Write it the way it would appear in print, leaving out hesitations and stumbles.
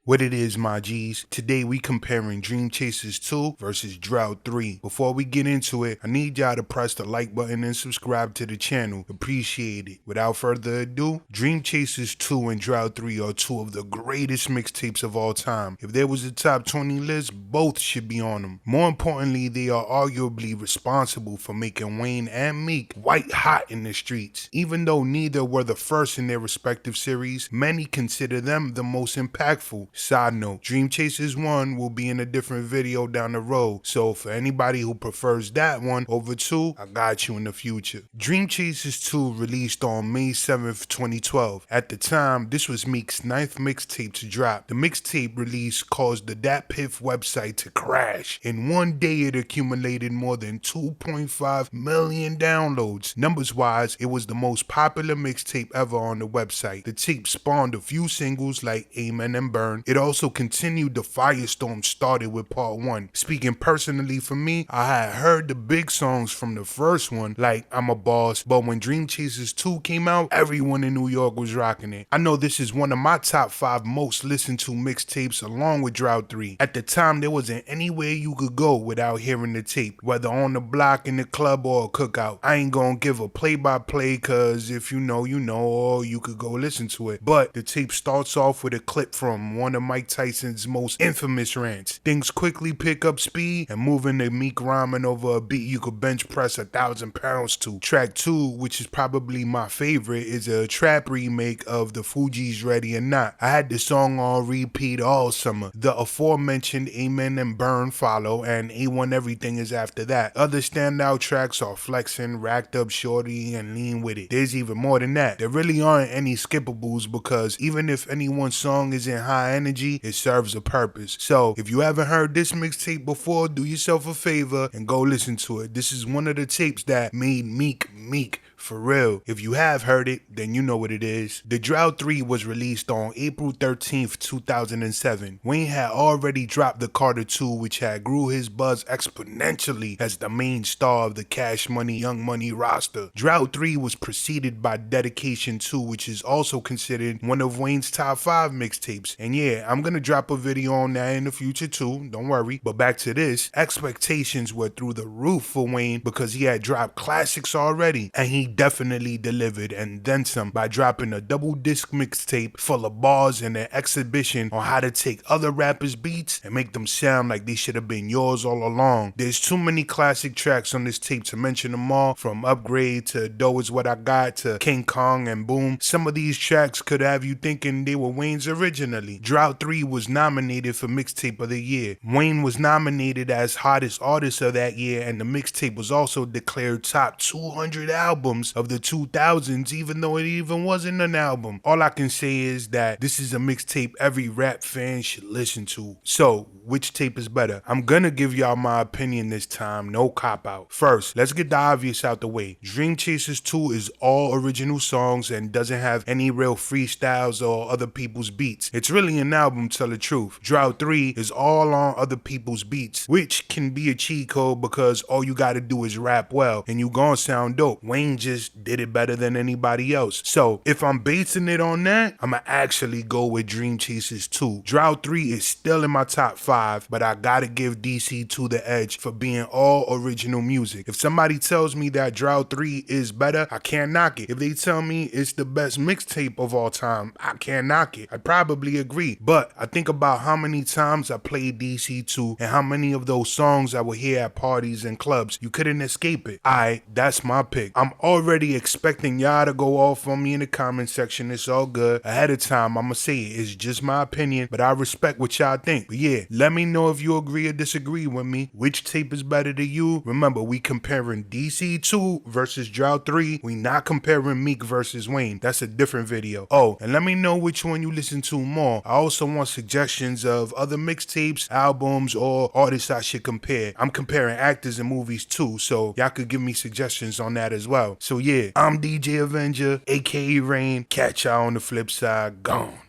What it is, my G's. Today we comparing Dreamchasers 2 versus DROUGHT 3. Before we get into it, I need y'all to press the like button and subscribe to the channel. Appreciate it. Without further ado, Dreamchasers 2 and DROUGHT 3 are two of the greatest mixtapes of all time. If there was a top 20 list, both should be on them. More importantly, they are arguably responsible for making Wayne and Meek white hot in the streets. Even though neither were the first in their respective series, many consider them the most impactful. Side note, Dreamchasers 1 will be in a different video down the road, so for anybody who prefers that one over 2, I got you in the future. Dreamchasers 2 released on May 7th, 2012. At the time, this was Meek's 9th mixtape to drop. The mixtape release caused the DatPiff website to crash. In one day, it accumulated more than 2.5 million downloads. Numbers-wise, it was the most popular mixtape ever on the website. The tape spawned a few singles like Amen and Burn. It also continued the firestorm started with part 1. Speaking personally for me, I had heard the big songs from the first one, like I'm a Boss, but when Dreamchasers 2 came out, everyone in New York was rocking it. I know this is one of my top 5 most listened to mixtapes along with DROUGHT 3. At the time, there wasn't anywhere you could go without hearing the tape, whether on the block, in the club, or a cookout. I ain't gonna give a play-by-play cause if you know, you know, or you could go listen to it. But the tape starts off with a clip from one of Mike Tyson's most infamous rants. Things quickly pick up speed and move into Meek rhyming over a beat you could bench press 1,000 pounds to. Track 2, which is probably my favorite, is a trap remake of the Fugees' Ready or Not. I had the song on repeat all summer. The aforementioned Amen and Burn follow, and A1 Everything is after that. Other standout tracks are Flexin', Racked Up Shorty, and Lean With It. There's even more than that. There really aren't any skippables because even if any one song is in high energy, it serves a purpose. So if you haven't heard this mixtape before, do yourself a favor and go listen to it. This is one of the tapes that made Meek Meek. For real. If you have heard it, then you know what it is. The DROUGHT 3 was released on April 13th, 2007. Wayne had already dropped the Carter 2, which had grew his buzz exponentially as the main star of the Cash Money Young Money roster. DROUGHT 3 was preceded by Dedication 2, which is also considered one of Wayne's top 5 mixtapes. And yeah, I'm gonna drop a video on that in the future too, don't worry. But back to this, expectations were through the roof for Wayne because he had dropped classics already, and he definitely delivered and then some by dropping a double disc mixtape full of bars and an exhibition on how to take other rappers' beats and make them sound like they should have been yours all along. There's too many classic tracks on this tape to mention them all, from Upgrade to Dough Is What I Got to King Kong and Boom. Some of these tracks could have you thinking they were Wayne's originally. DROUGHT 3 was nominated for Mixtape of the Year. Wayne was nominated as Hottest Artist of that year, and the mixtape was also declared top 200 albums of the 2000s, even though it even wasn't an album. All I can say is that this is a mixtape every rap fan should listen to. So, which tape is better? I'm gonna give y'all my opinion this time, no cop out. First, let's get the obvious out the way. Dreamchasers 2 is all original songs and doesn't have any real freestyles or other people's beats. It's really an album, tell the truth. DROUGHT 3 is all on other people's beats, which can be a cheat code because all you gotta do is rap well and you gon' sound dope. Wayne just did it better than anybody else. So if I'm basing it on that, I'ma actually go with Dreamchasers 2. DROUGHT 3 is still in my top 5, but I gotta give DC2 the edge for being all original music. If somebody tells me that DROUGHT 3 is better, I can't knock it. If they tell me it's the best mixtape of all time, I can't knock it. I'd probably agree. But I think about how many times I played DC2 and how many of those songs I would hear at parties and clubs. You couldn't escape it. That's my pick. I'm already expecting y'all to go off on me in the comment section. It's all good. Ahead of time, I'ma say it. It's just my opinion, but I respect what y'all think. But yeah, let me know if you agree or disagree with me. Which tape is better to you? Remember, we comparing DC2 versus DROUGHT 3. We not comparing Meek versus Wayne. That's a different video. Oh, and let me know which one you listen to more. I also want suggestions of other mixtapes, albums, or artists I should compare. I'm comparing actors and movies too, so y'all could give me suggestions on that as well. So yeah, I'm DJAvenger, aka Rain. Catch y'all on the flip side. Gone.